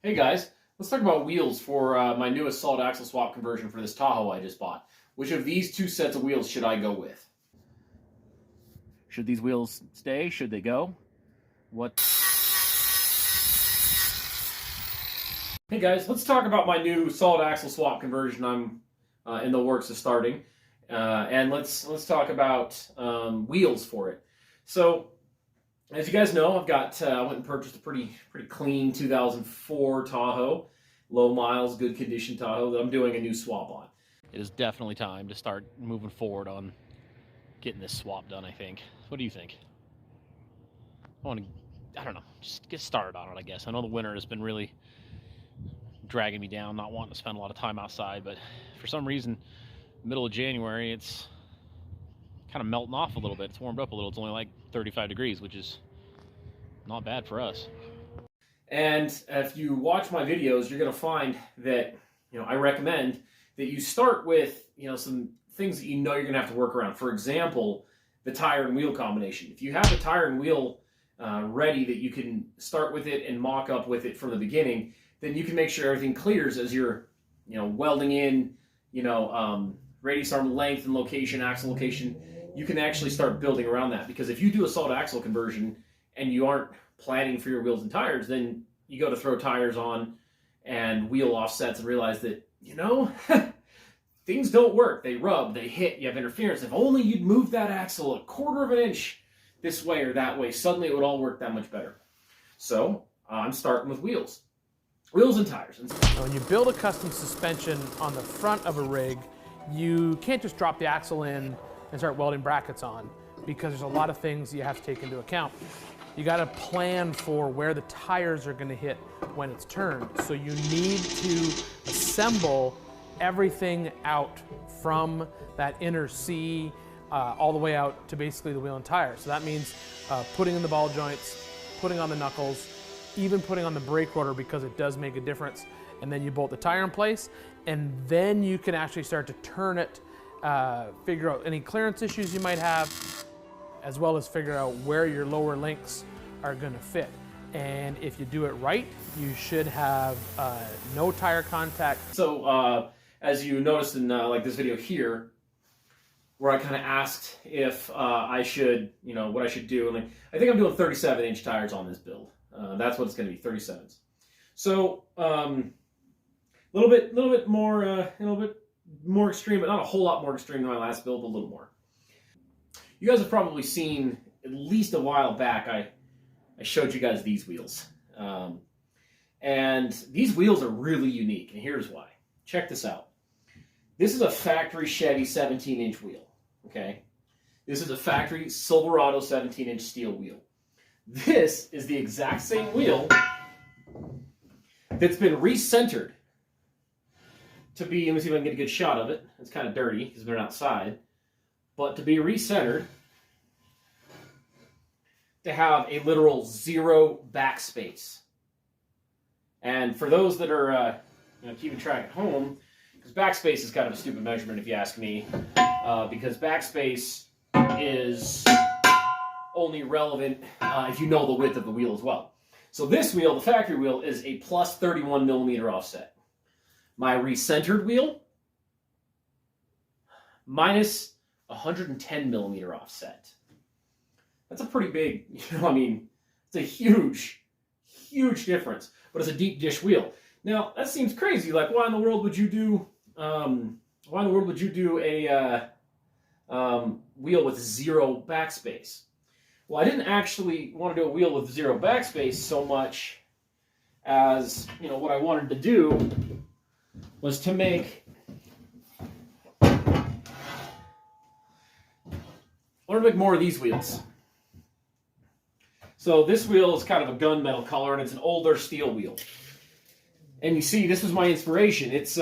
Hey guys, let's talk about wheels for my newest solid axle swap conversion for this Tahoe I just bought. Which of these two sets of wheels should I go with? Should these wheels stay? Should they go? What? Hey guys, let's talk about my new solid axle swap conversion I'm in the works of starting. And let's talk about wheels for it. So, as you guys know, I've got I went and purchased a pretty clean 2004 Tahoe, low miles, good condition Tahoe that I'm doing a new swap on. It is definitely time to start moving forward on getting this swap done, I think. What do you think? I don't know, just get started on it, I guess. I know the winter has been really dragging me down, not wanting to spend a lot of time outside, but for some reason, middle of January, it's kind of melting off a little bit. It's warmed up a little. It's only like 35 degrees, which is not bad for us. And if you watch my videos, you're going to find that, I recommend that you start with, some things that you're going to have to work around. For example, the tire and wheel combination. If you have the tire and wheel ready that you can start with it and mock up with it from the beginning, then you can make sure everything clears as you're, welding in, radius, arm length and location, axle location. You can actually start building around that, because if you do a solid axle conversion and you aren't planning for your wheels and tires, then you go to throw tires on and wheel offsets and realize that, things don't work. They rub, they hit, you have interference. If only you'd move that axle a quarter of an inch this way or that way, suddenly it would all work that much better. So I'm starting with wheels. Wheels and tires. Now, when you build a custom suspension on the front of a rig, you can't just drop the axle in and start welding brackets on, because there's a lot of things you have to take into account. You got to plan for where the tires are going to hit when it's turned. So you need to assemble everything out from that inner C all the way out to basically the wheel and tire. So that means putting in the ball joints, putting on the knuckles, even putting on the brake rotor, because it does make a difference. And then you bolt the tire in place, and then you can actually start to turn it, figure out any clearance issues you might have, as well as figure out where your lower links are going to fit. And if you do it right, you should have no tire contact. So as you noticed in like this video here, where I kind of asked if I should, what I should do, and I think I'm doing 37-inch tires on this build. That's what it's going to be, 37s. So a little bit more extreme, but not a whole lot more extreme than my last build, but a little more. You guys have probably seen, at least a while back, I showed you guys these wheels. And these wheels are really unique, and here's why. Check this out. This is a factory Chevy 17-inch wheel, okay? This is a factory Silverado 17-inch steel wheel. This is the exact same wheel that's been recentered to be, let me see if I can get a good shot of it. It's kind of dirty because we're outside. But to be recentered, to have a literal 0 backspace. And for those that are keeping track at home, because backspace is kind of a stupid measurement if you ask me, because backspace is only relevant if you know the width of the wheel as well. So this wheel, the factory wheel, is a plus 31 millimeter offset. My recentered wheel, minus 110 millimeter offset. That's a pretty big, it's a huge difference, but it's a deep dish wheel. Now, that seems crazy. Like, why in the world would you do a wheel with 0 backspace? Well, I didn't actually want to do a wheel with 0 backspace so much as, what I wanted to do was to make, I want to make more of these wheels. So this wheel is kind of a gunmetal color, and it's an older steel wheel. And you see, this was my inspiration. It's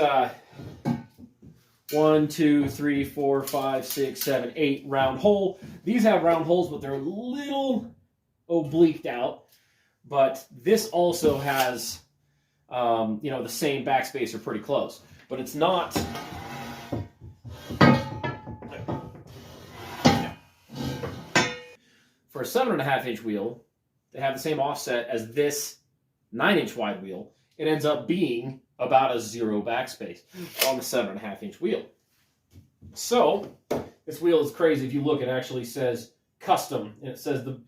1, 2, 3, 4, 5, 6, 7, 8 round hole. These have round holes, but they're a little obliqued out. But this also has, the same backspace, or pretty close. But it's not. For a 7.5-inch wheel, they have the same offset as this 9-inch wide wheel. it ends up being about a 0 backspace on the 7.5-inch wheel. So this wheel is crazy. If you look, it actually says custom, and it says the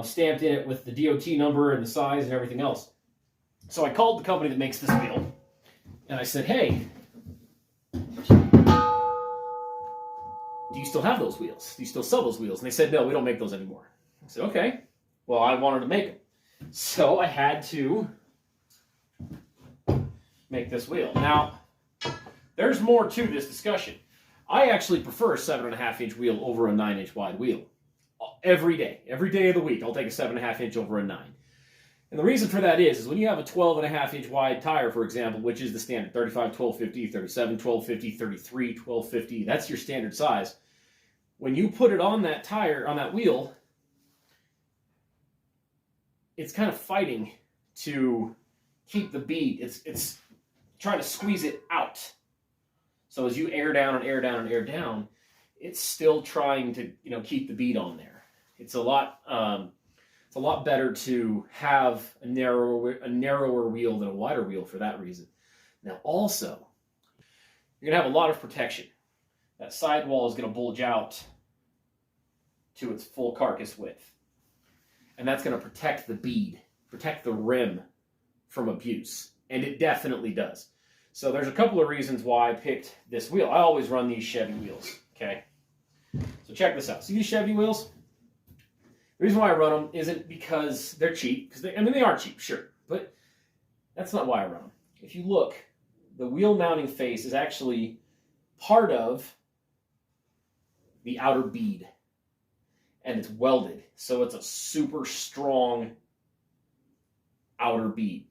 stamped in it with the DOT number and the size and everything else. So I called the company that makes this wheel, and I said, hey, do you still have those wheels? Do you still sell those wheels? And they said, no, we don't make those anymore. I said, okay. Well, I wanted to make them. So I had to make this wheel. Now, there's more to this discussion. I actually prefer a 7.5-inch wheel over a 9-inch wide wheel. Every day of the week, I'll take a 7.5-inch over a 9. And the reason for that is when you have a 12.5-inch wide tire, for example, which is the standard 35 1250, 37 1250, 33 1250, that's your standard size. When you put it on that tire, on that wheel, it's kind of fighting to keep the bead. It's trying to squeeze it out. So as you air down and air down and air down, it's still trying to keep the bead on there. It's a lot better to have a narrower wheel than a wider wheel for that reason. Now also, you're gonna have a lot of protection. That sidewall is gonna bulge out to its full carcass width. And that's gonna protect the bead, protect the rim from abuse. And it definitely does. So there's a couple of reasons why I picked this wheel. I always run these Chevy wheels, okay? So check this out. See these Chevy wheels? The reason why I run them isn't because they're cheap, because they are cheap, sure, but that's not why I run them. If you look, the wheel mounting face is actually part of the outer bead, and it's welded, so it's a super strong outer bead.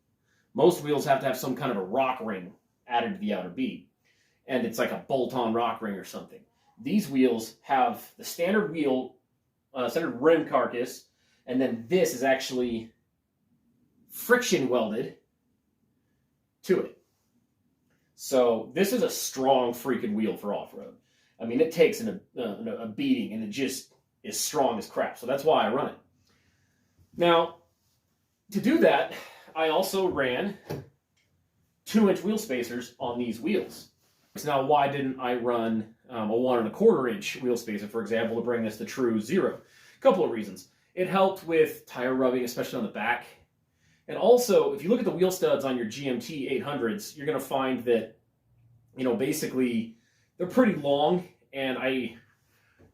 Most wheels have to have some kind of a rock ring added to the outer bead, and it's like a bolt-on rock ring or something. These wheels have the standard wheel, standard rim carcass, and then this is actually friction welded to it. So this is a strong freaking wheel for off-road. I mean, it takes a beating, and it just is strong as crap. So that's why I run it. Now, to do that, I also ran 2-inch wheel spacers on these wheels. So now, why didn't I run a 1.25-inch wheel spacer, for example, to bring this to true 0? A couple of reasons. It helped with tire rubbing, especially on the back. And also, if you look at the wheel studs on your GMT 800s, you're going to find that, basically, they're pretty long, and I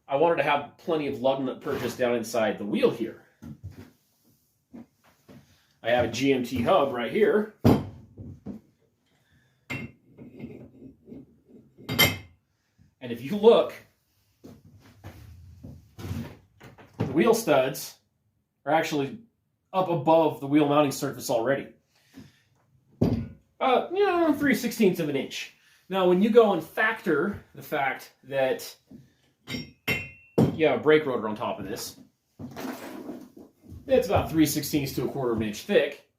wanted to have plenty of lug nut purchase down inside the wheel here. I have a GMT hub right here. And if you look, the wheel studs are actually up above the wheel mounting surface already. 3/16 of an inch. Now, when you go and factor the fact that you have a brake rotor on top of this, it's about 3/16 to 1/4 of an inch thick.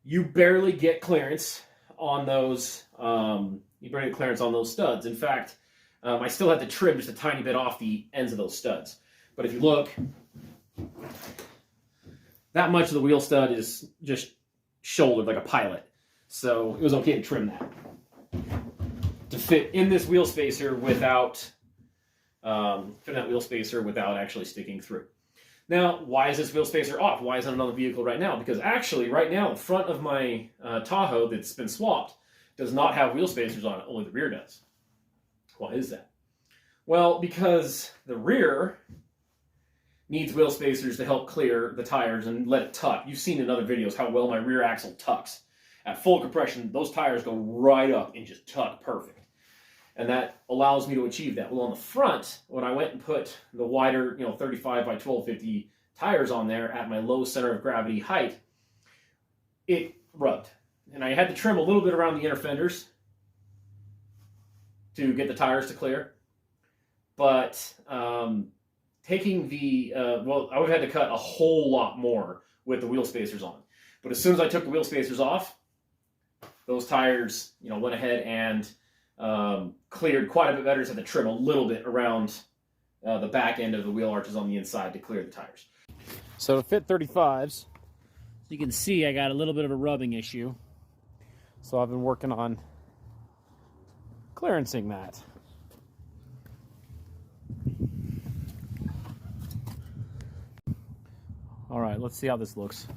You barely get clearance on those. You barely get clearance on those studs. In fact, I still had to trim just a tiny bit off the ends of those studs. But if you look, that much of the wheel stud is just shouldered like a pilot. So it was okay to trim that to fit in this wheel spacer without fit that wheel spacer without actually sticking through. Now, why is this wheel spacer off? Why isn't another vehicle right now? Because actually, right now, the front of my Tahoe that's been swapped does not have wheel spacers on it, only the rear does. Why is that? Well, because the rear needs wheel spacers to help clear the tires and let it tuck. You've seen in other videos how well my rear axle tucks. At full compression, those tires go right up and just tuck perfect. And that allows me to achieve that. Well, on the front, when I went and put the wider, 35 by 1250 tires on there at my low center of gravity height, it rubbed. And I had to trim a little bit around the inner fenders to get the tires to clear. But taking the, I would have had to cut a whole lot more with the wheel spacers on. But as soon as I took the wheel spacers off, those tires, went ahead and cleared quite a bit better. So I had to trim a little bit around the back end of the wheel arches on the inside to clear the tires. So to fit 35s, You can see I got a little bit of a rubbing issue. So I've been working on clearancing that. All right, let's see how this looks.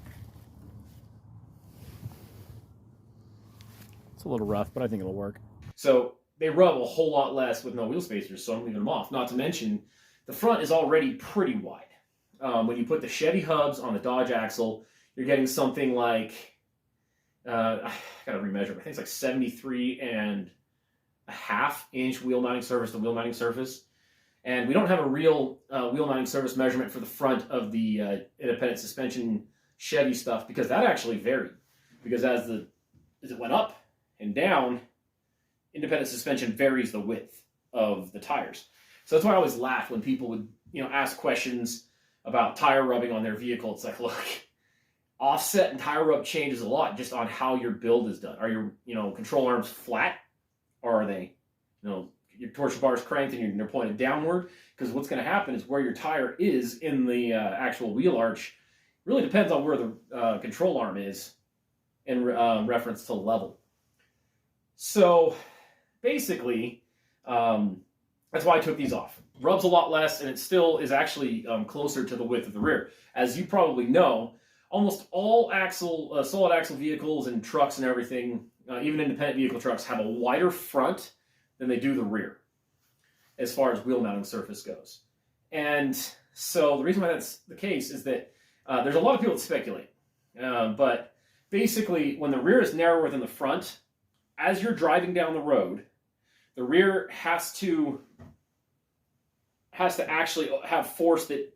It's a little rough, but I think it'll work. So they rub a whole lot less with no wheel spacers, so I'm leaving them off. Not to mention, the front is already pretty wide. When you put the Chevy hubs on the Dodge axle, you're getting something like, I gotta remeasure, but I think it's like 73.5 inch wheel mounting surface to wheel mounting surface. And we don't have a real wheel mounting surface measurement for the front of the independent suspension Chevy stuff, because that actually varied. Because as it went up and down, independent suspension varies the width of the tires. So that's why I always laugh when people would, ask questions about tire rubbing on their vehicle. It's like, look, offset and tire rub changes a lot just on how your build is done. Are your, control arms flat, or are they, your torsion bar is cranked and they're pointed downward? Because what's going to happen is where your tire is in the actual wheel arch really depends on where the control arm is in reference to level. So basically, that's why I took these off. Rubs a lot less, and it still is actually closer to the width of the rear. As you probably know, almost all solid axle vehicles and trucks and everything, even independent vehicle trucks, have a wider front than they do the rear as far as wheel mounting surface goes. And so the reason why that's the case is that there's a lot of people that speculate. But basically, when the rear is narrower than the front, as you're driving down the road, the rear has to actually have force that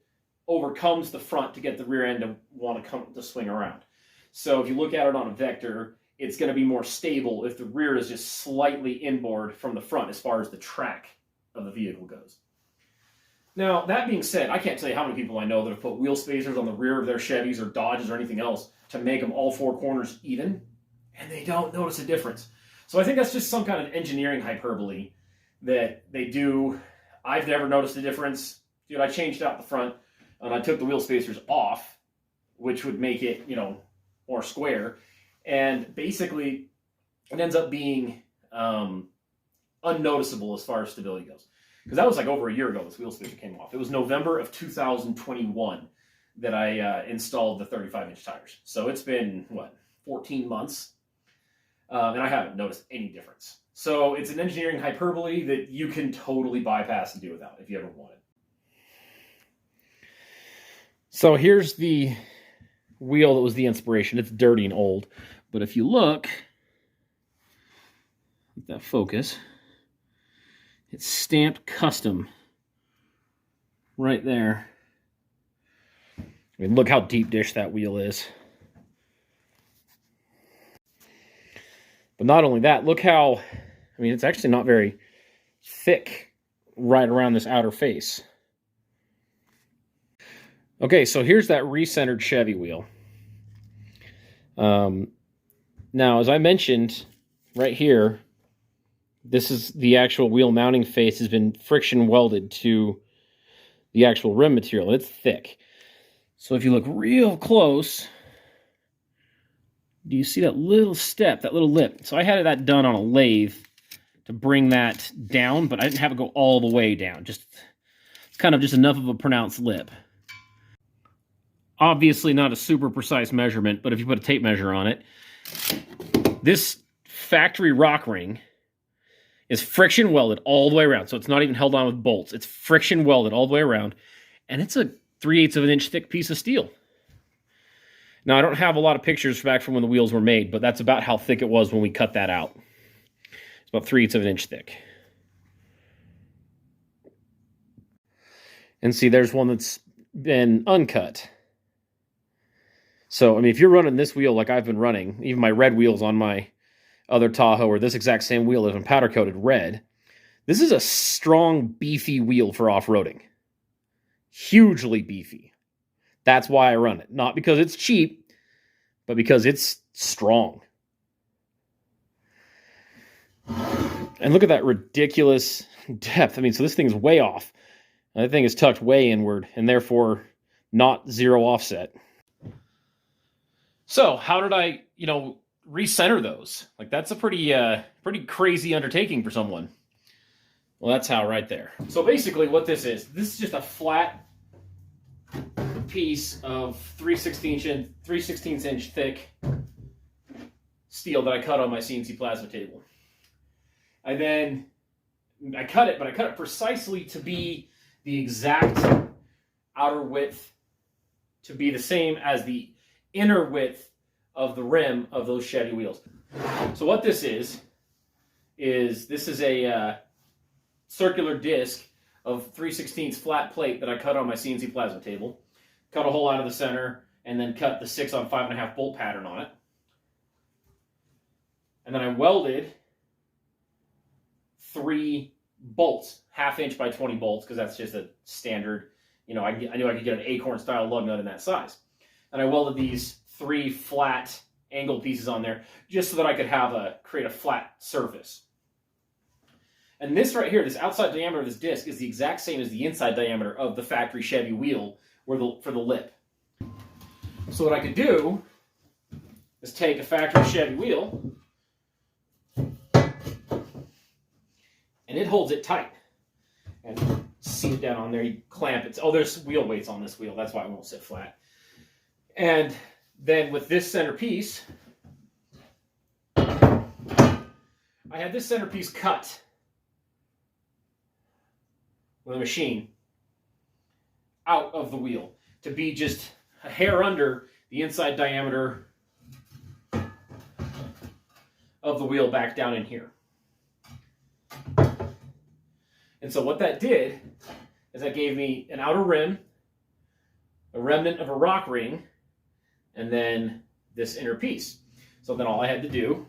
overcomes the front to get the rear end to want to swing around. So if you look at it on a vector, it's going to be more stable if the rear is just slightly inboard from the front as far as the track of the vehicle goes. Now, that being said, I can't tell you how many people I know that have put wheel spacers on the rear of their Chevys or Dodges or anything else to make them all four corners even, and they don't notice a difference. So I think that's just some kind of engineering hyperbole that they do. I've never noticed a difference. Dude, I changed out the front and I took the wheel spacers off, which would make it, more square. And basically, it ends up being unnoticeable as far as stability goes. Because that was like over a year ago this wheel spacer came off. It was November of 2021 that I installed the 35-inch tires. So it's been, 14 months? And I haven't noticed any difference. So it's an engineering hyperbole that you can totally bypass and do without if you ever wanted. So here's the wheel that was the inspiration. It's dirty and old. But if you look at that focus, it's stamped custom right there. I mean, look how deep dish that wheel is. But not only that, look how, it's actually not very thick right around this outer face. Okay, so here's that recentered Chevy wheel. Now, as I mentioned, right here, this is the actual wheel mounting face has been friction welded to the actual rim material. It's thick. So if you look real close, do you see that little step, that little lip? So I had that done on a lathe to bring that down, but I didn't have it go all the way down. It's kind of just enough of a pronounced lip. Obviously not a super precise measurement, but if you put a tape measure on it, this factory rock ring is friction welded all the way around. So it's not even held on with bolts. It's friction welded all the way around. And it's a 3/8 of an inch thick piece of steel. Now, I don't have a lot of pictures back from when the wheels were made, but that's about how thick it was when we cut that out. It's about 3/8 of an inch thick. And see, there's one that's been uncut. So, if you're running this wheel like I've been running, even my red wheels on my other Tahoe, or this exact same wheel is powder-coated red, this is a strong, beefy wheel for off-roading. Hugely beefy. That's why I run it. Not because it's cheap, but because it's strong. And look at that ridiculous depth. So this thing is way off. That thing is tucked way inward, and therefore not zero offset. So how did I, recenter those? Like that's a pretty crazy undertaking for someone. Well, that's how right there. So basically what this is just a flat piece of 3/16 inch thick steel that I cut on my CNC plasma table. I cut it, but I cut it precisely to be the exact outer width to be the same as the inner width of the rim of those Chevy wheels. So what this is a circular disc of 3/16 flat plate that I cut on my CNC plasma table. Cut a hole out of the center, and then cut the 6 on 5.5 bolt pattern on it. And then I welded 3 bolts, 1/2 inch by 20 bolts, because that's just a standard. I knew I could get an acorn style lug nut in that size. And I welded these 3 flat angled pieces on there just so that I could create a flat surface. And this right here, this outside diameter of this disc is the exact same as the inside diameter of the factory Chevy wheel for the lip. So what I could do is take a factory Chevy wheel and it holds it tight. And seat it down on there, you clamp it. Oh, there's wheel weights on this wheel, that's why it won't sit flat. And then with this centerpiece, I had this centerpiece cut with a machine out of the wheel to be just a hair under the inside diameter of the wheel back down in here. And so what that did is that gave me an outer rim, a remnant of a rock ring, and then this inner piece. So then all I had to do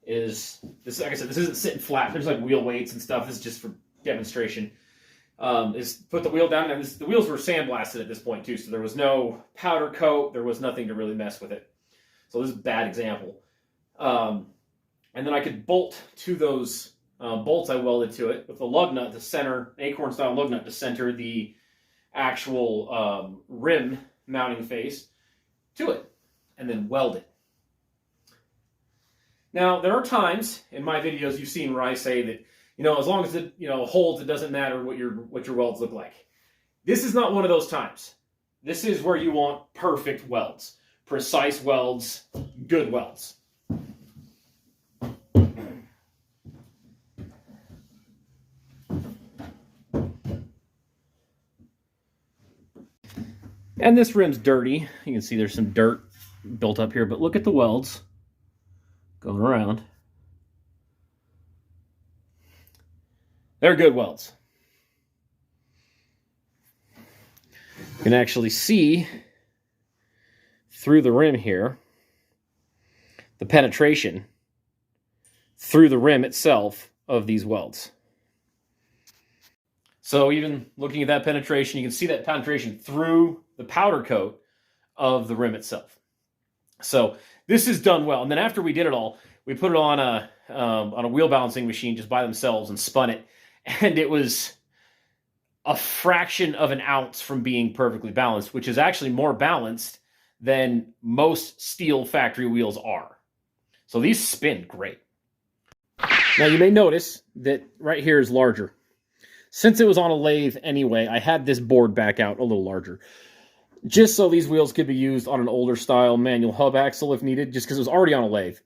is this. Like I said, this isn't sitting flat. There's like wheel weights and stuff. This is just for demonstration. Is put the wheel down, and the wheels were sandblasted at this point too, so there was no powder coat. There was nothing to really mess with it. So this is a bad example. And then I could bolt to those bolts I welded to it with a lug nut to center, acorn style lug nut to center the actual rim mounting face to it, and then weld it. Now, there are times in my videos you've seen where I say that, as long as it, holds, it doesn't matter what your welds look like. This is not one of those times. This is where you want perfect welds, precise welds, good welds. And this rim's dirty. You can see there's some dirt built up here, but look at the welds going around. They're good welds. You can actually see through the rim here the penetration through the rim itself of these welds. So even looking at that penetration, you can see that penetration through the powder coat of the rim itself. So this is done well. And then after we did it all, we put it on a wheel balancing machine just by themselves and spun it. And it was a fraction of an ounce from being perfectly balanced, which is actually more balanced than most steel factory wheels are. So these spin great. Now you may notice that right here is larger. Since it was on a lathe anyway, I had this board back out a little larger, just so these wheels could be used on an older style manual hub axle if needed, just because it was already on a lathe.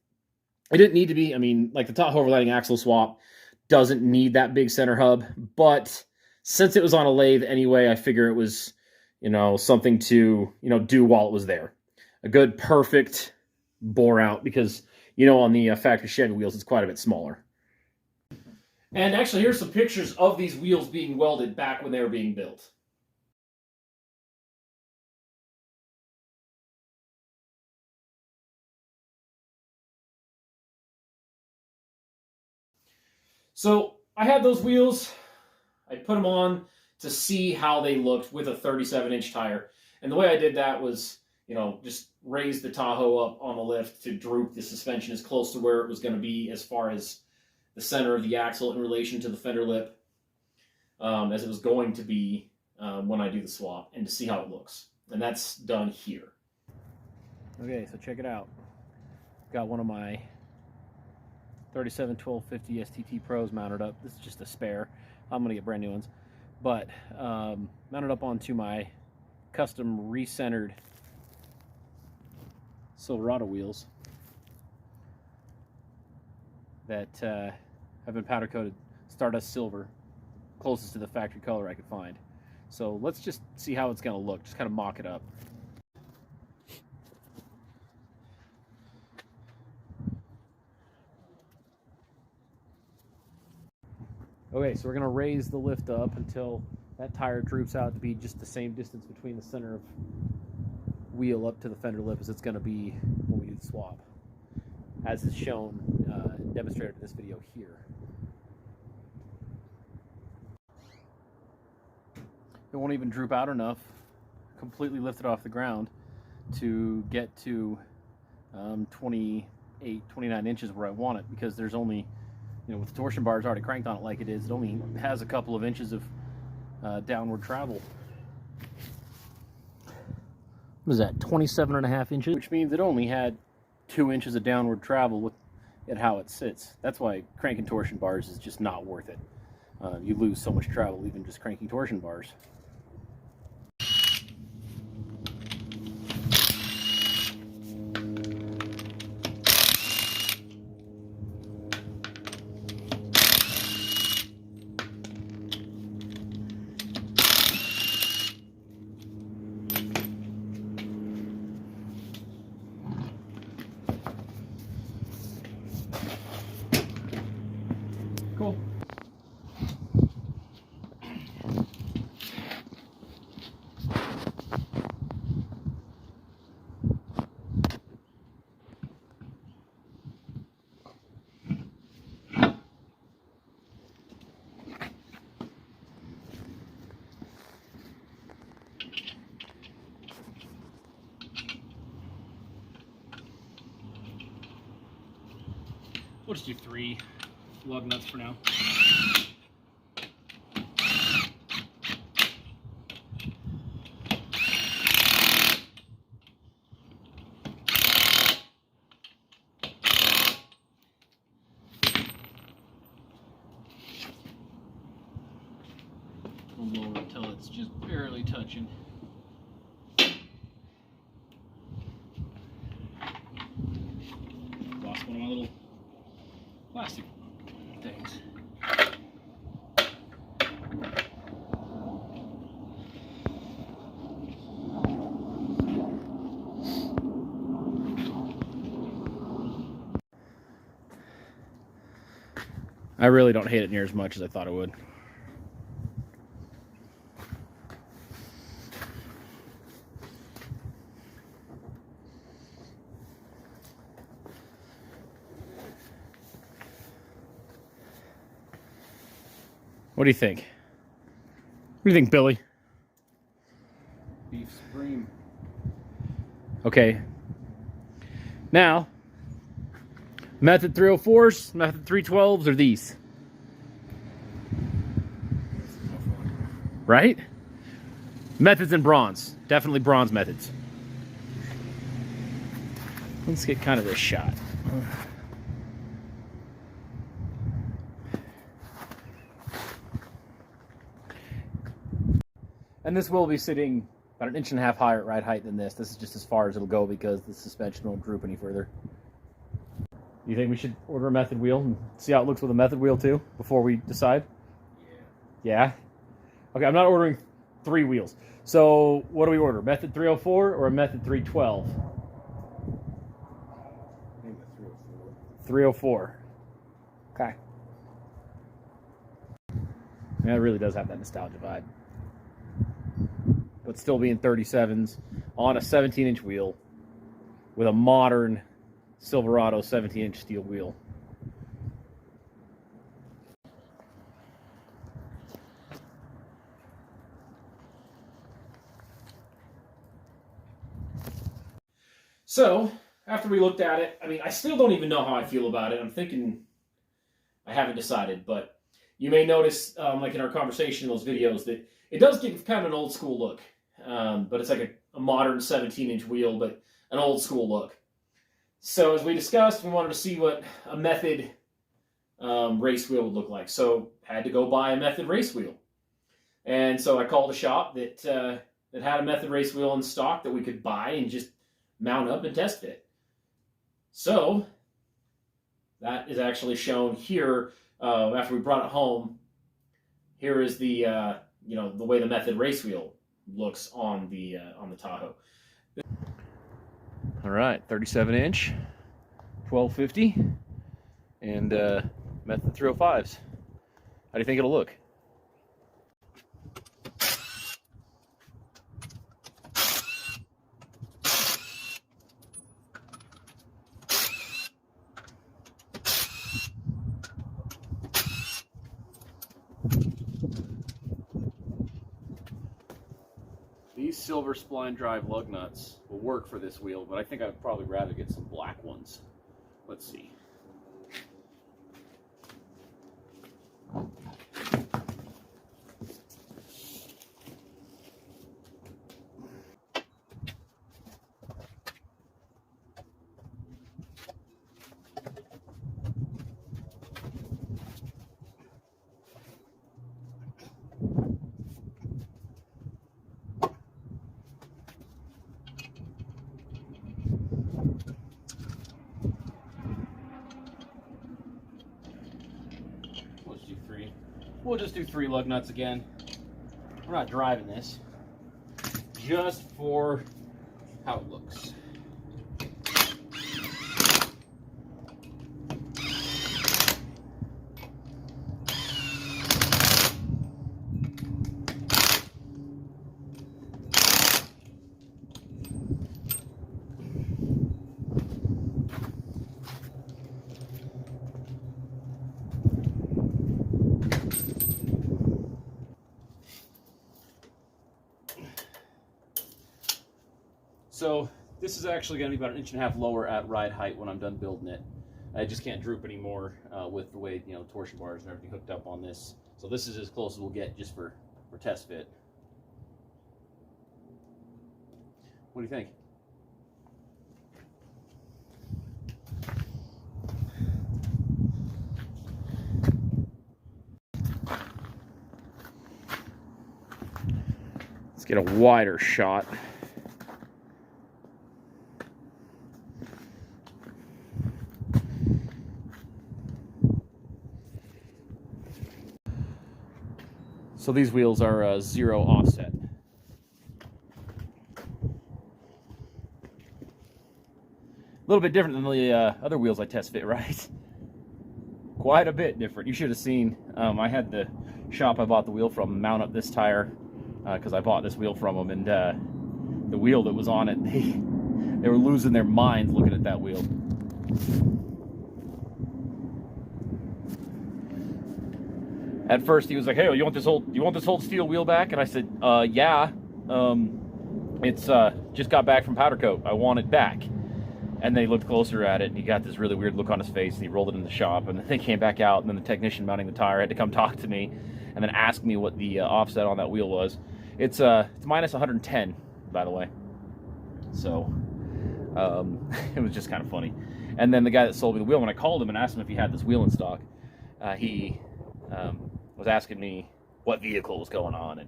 It didn't need to be, like the Tahoverlanding axle swap doesn't need that big center hub, but since it was on a lathe anyway, I figure it was, something to, do while it was there. A good, perfect bore out, because, on the factory Chevy wheels, it's quite a bit smaller. And actually, here's some pictures of these wheels being welded back when they were being built. So I had those wheels. I put them on to see how they looked with a 37-inch tire. And the way I did that was, just raise the Tahoe up on the lift to droop the suspension as close to where it was going to be as far as the center of the axle in relation to the fender lip, as it was going to be when I do the swap and to see how it looks. And that's done here. Okay, so check it out. Got one of my 37-12-50 STT Pros mounted up. This is just a spare. I'm going to get brand new ones. But mounted up onto my custom recentered Silverado wheels that have been powder coated Stardust Silver, closest to the factory color I could find. So let's just see how it's going to look, just kind of mock it up. Okay, so we're going to raise the lift up until that tire droops out to be just the same distance between the center of wheel up to the fender lip as it's going to be when we do the swap, as is shown, demonstrated in this video here. It won't even droop out enough, completely lifted off the ground, to get to 28, 29 inches where I want it, because there's only, you know, with the torsion bars already cranked on it like it is, it only has a couple of inches of downward travel. What is that, 27.5 inches? Which means it only had 2 inches of downward travel with at how it sits. That's why cranking torsion bars is just not worth it. You lose so much travel even just cranking torsion bars. Cool. We'll just do 3 lug nuts for now. We'll lower it until it's just barely touching. Lost one of my little plastic things. I really don't hate it near as much as I thought I would. What do you think? What do you think, Billy? Beef Supreme. Okay. Now, method 304s, method 312s are these. Right? Methods in bronze. Definitely bronze methods. Let's get kind of this shot. And this will be sitting about 1.5 inches higher at ride height than this. This is just as far as it'll go because the suspension won't droop any further. You think we should order a method wheel and see how it looks with a method wheel too before we decide? Yeah? Okay, I'm not ordering 3 wheels. So what do we order? Method 304 or a method 312? I think that's 304. 304. Okay. Yeah, it really does have that nostalgia vibe. But still being 37s on a 17-inch wheel with a modern Silverado 17-inch steel wheel. So, after we looked at it, I mean, I still don't even know how I feel about it. I'm thinking I haven't decided, but you may notice, like in our conversation in those videos, that it does give kind of an old school look. But it's like a modern 17-inch wheel, but an old school look. So as we discussed, we wanted to see what a method race wheel would look like. So had to go buy a method race wheel. And so I called a shop that had a method race wheel in stock that we could buy and just mount up and test fit. So that is actually shown here after we brought it home. Here is the the way the method race wheel looks on the Tahoe. All right, 37-inch, 1250, and method 305s. How do you think it'll look? These silver spline drive lug nuts will work for this wheel, but I think I'd probably rather get some black ones. Let's see. We'll just do 3 lug nuts again. We're not driving this, just for how it looks. So this is actually going to be about 1.5 inches lower at ride height when I'm done building it. I just can't droop anymore with the way the torsion bars and everything hooked up on this. So this is as close as we'll get just for test fit. What do you think? Let's get a wider shot. So these wheels are 0 offset. A little bit different than the other wheels I test fit, right? Quite a bit different. You should have seen, I had the shop I bought the wheel from mount up this tire because I bought this wheel from them, and the wheel that was on it, they were losing their minds looking at that wheel. At first, he was like, "Hey, you want this old steel wheel back?" And I said, "Yeah. It's just got back from powder coat. I want it back." And then he looked closer at it, and he got this really weird look on his face, and he rolled it in the shop. And then they came back out, and then the technician mounting the tire had to come talk to me, and then ask me what the offset on that wheel was. It's minus 110, by the way. So it was just kind of funny. And then the guy that sold me the wheel, when I called him and asked him if he had this wheel in stock, he was asking me what vehicle was going on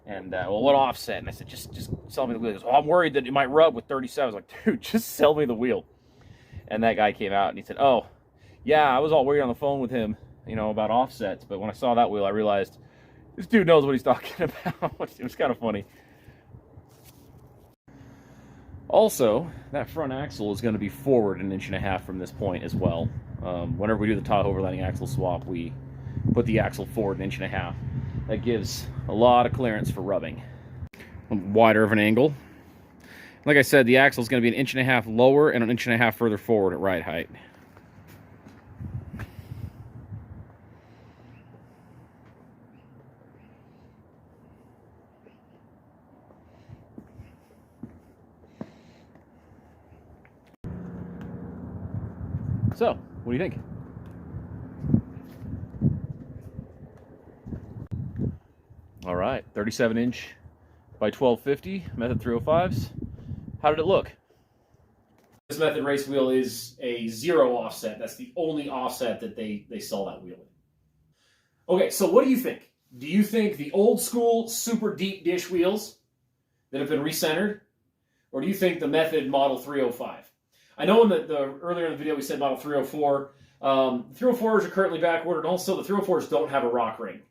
and well, what offset, and I said, just sell me the wheel. He goes, "Oh, I'm worried that it might rub with 37. I was like, "Dude, just sell me the wheel." And that guy came out and he said, "Oh, yeah, I was all worried on the phone with him, about offsets, but when I saw that wheel, I realized this dude knows what he's talking about." It was kind of funny. Also, that front axle is going to be forward 1.5 inches from this point as well. Whenever we do the Tahoverlanding axle swap, we put the axle forward 1.5 inches. That gives a lot of clearance for rubbing. Wider of an angle. Like I said, the axle is going to be 1.5 inches lower and 1.5 inches further forward at ride height. So, what do you think? 37-inch by 1250 Method 305s. How did it look? This Method race wheel is a 0 offset. That's the only offset that they sell that wheel in. Okay, so what do you think? Do you think the old school super deep dish wheels that have been recentered, or do you think the Method Model 305? I know in the earlier in the video we said Model 304. 304s are currently back ordered. Also, the 304s don't have a rock ring,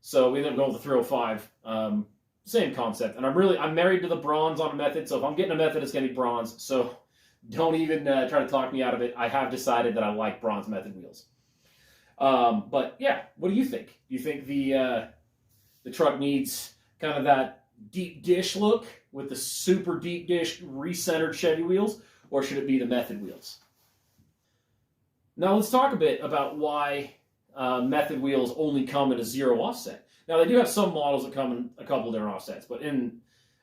so we ended up going with the 305. Same concept. And I'm married to the bronze on a Method, so if I'm getting a Method, it's gonna be bronze. So don't even try to talk me out of it. I have decided that I like bronze Method wheels. But yeah, what do you think? Do you think the truck needs kind of that deep dish look with the super deep dish recentered Chevy wheels, or should it be the Method wheels? Now let's talk a bit about why Method wheels only come in a 0 offset. Now they do have some models that come in a couple different offsets, but in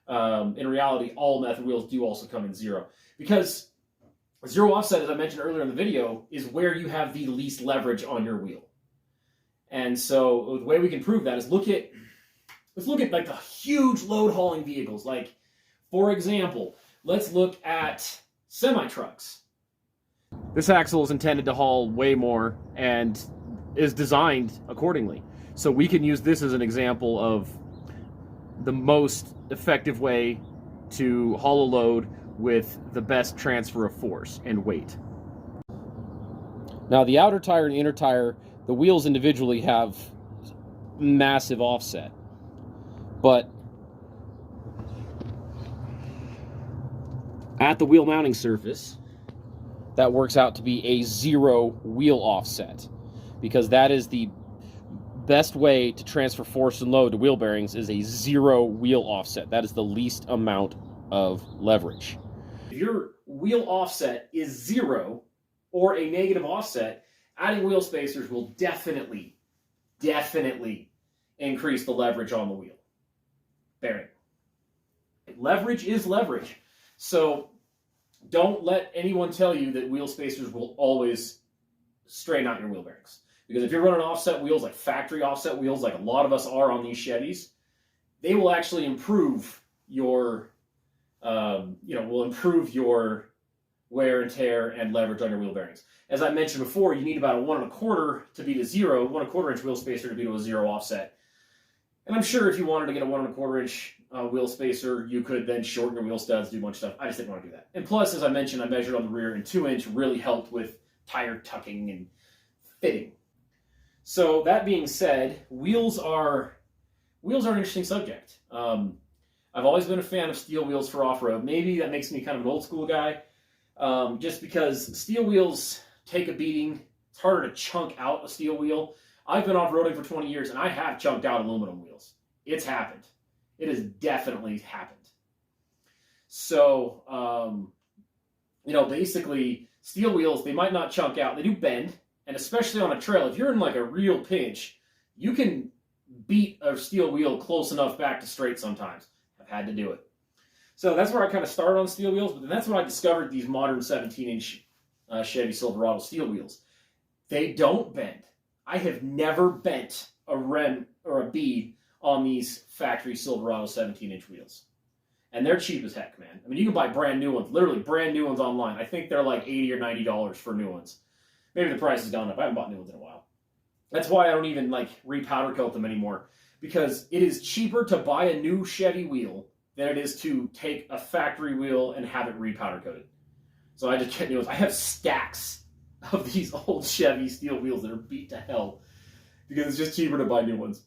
reality, all Method wheels do also come in 0. Because 0 offset, as I mentioned earlier in the video, is where you have the least leverage on your wheel. And so the way we can prove that is let's look at like the huge load hauling vehicles. Like, for example, let's look at semi-trucks. This axle is intended to haul way more and is designed accordingly. So we can use this as an example of the most effective way to haul a load with the best transfer of force and weight. Now the outer tire and inner tire, the wheels individually have massive offset, but at the wheel mounting surface, that works out to be a 0 wheel offset, because that is the best way to transfer force and load to wheel bearings, is a 0 wheel offset. That is the least amount of leverage. If your wheel offset is 0 or a negative offset, adding wheel spacers will definitely increase the leverage on the wheel bearing. Leverage is leverage. So don't let anyone tell you that wheel spacers will always straighten out your wheel bearings. Because if you're running offset wheels, like factory offset wheels, like a lot of us are on these Chevys, they will actually improve your, will improve your wear and tear and leverage on your wheel bearings. As I mentioned before, you need about a 1 1/4 to be to 0, 1 1/4 inch wheel spacer to be to a 0 offset. And I'm sure if you wanted to get a 1 1/4 inch wheel spacer, you could then shorten your wheel studs, do a bunch of stuff. I just didn't want to do that. And plus, as I mentioned, I measured on the rear, and 2 inch really helped with tire tucking and fitting. So that being said, wheels are an interesting subject. I've always been a fan of steel wheels for off-road. Maybe that makes me kind of an old school guy, just because steel wheels take a beating. It's harder to chunk out a steel wheel. I've been off-roading for 20 years, and I have chunked out aluminum wheels. It's happened. It has definitely happened. So, basically, steel wheels, they might not chunk out. They do bend, and especially on a trail, if you're in like a real pinch, you can beat a steel wheel close enough back to straight sometimes. I've had to do it. So that's where I kind of started on steel wheels, but then that's when I discovered these modern 17-inch Chevy Silverado steel wheels. They don't bend. I have never bent a rem or a bead on these factory Silverado 17-inch wheels. And they're cheap as heck, man. I mean, you can buy brand new ones, literally brand new ones online. I think they're like $80 or $90 for new ones. Maybe the price has gone up. I haven't bought new ones in a while. That's why I don't even like repowder coat them anymore, because it is cheaper to buy a new Chevy wheel than it is to take a factory wheel and have it repowder coated. So I just get new ones. I have stacks of these old Chevy steel wheels that are beat to hell because it's just cheaper to buy new ones.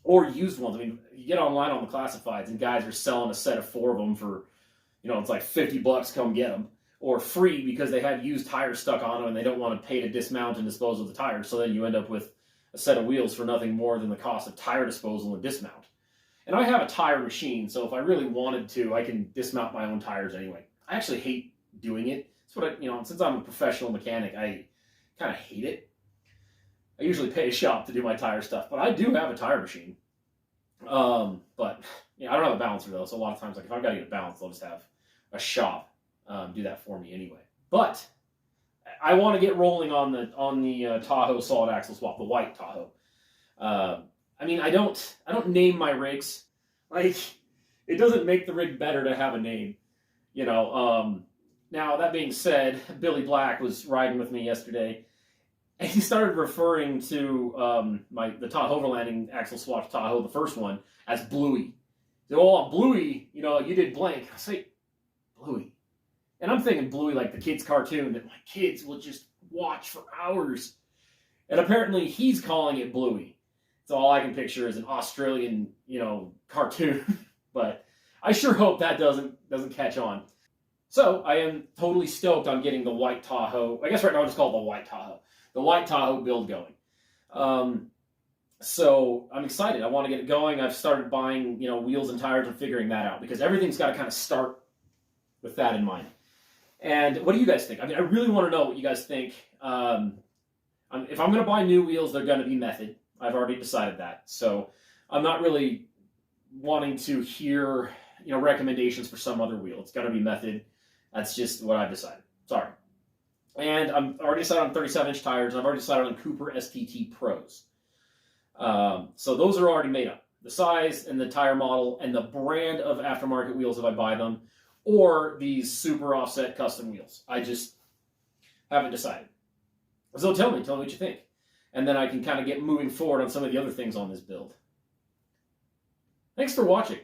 Or used ones. I mean, you get online on the classifieds and guys are selling a set of 4 of them for, it's like $50, come get them. Or free because they have used tires stuck on them and they don't want to pay to dismount and dispose of the tires. So then you end up with a set of wheels for nothing more than the cost of tire disposal and dismount. And I have a tire machine, so if I really wanted to, I can dismount my own tires anyway. I actually hate doing it. That's what since I'm a professional mechanic, I kind of hate it. I usually pay a shop to do my tire stuff, but I do have a tire machine. But I don't have a balancer though, so a lot of times, like if I've got to get a balance, I'll just have a shop do that for me anyway. But I want to get rolling on the Tahoe solid axle swap, the white Tahoe. I mean, I don't name my rigs. Like, it doesn't make the rig better to have a name, you know. Now, that being said, Billy Black was riding with me yesterday, and he started referring to the Tahoverlanding axle swap Tahoe, the first one, as Bluey. He said, "Oh, Bluey, you know, you did blank." I say, "Bluey," and I'm thinking Bluey like the kids' cartoon that my kids will just watch for hours. And apparently, he's calling it Bluey. So all I can picture is an Australian, you know, cartoon. But I sure hope that doesn't catch on. So I am totally stoked on getting the white Tahoe. I guess right now I'll just call it the white Tahoe. The white Tahoe build going. So I'm excited. I want to get it going. I've started buying, you know, wheels and tires and figuring that out because everything's got to kind of start with that in mind. And what do you guys think? I mean, I really want to know what you guys think. If I'm going to buy new wheels, they're going to be Method. I've already decided that. So I'm not really wanting to hear, you know, recommendations for some other wheel. It's got to be Method. That's just what I've decided. Sorry. And I'm already decided on 37-inch tires. I've already decided on Cooper STT Pros. So those are already made up. The size and the tire model and the brand of aftermarket wheels if I buy them, or these super offset custom wheels. I just haven't decided. So tell me what you think. And then I can kind of get moving forward on some of the other things on this build. Thanks for watching.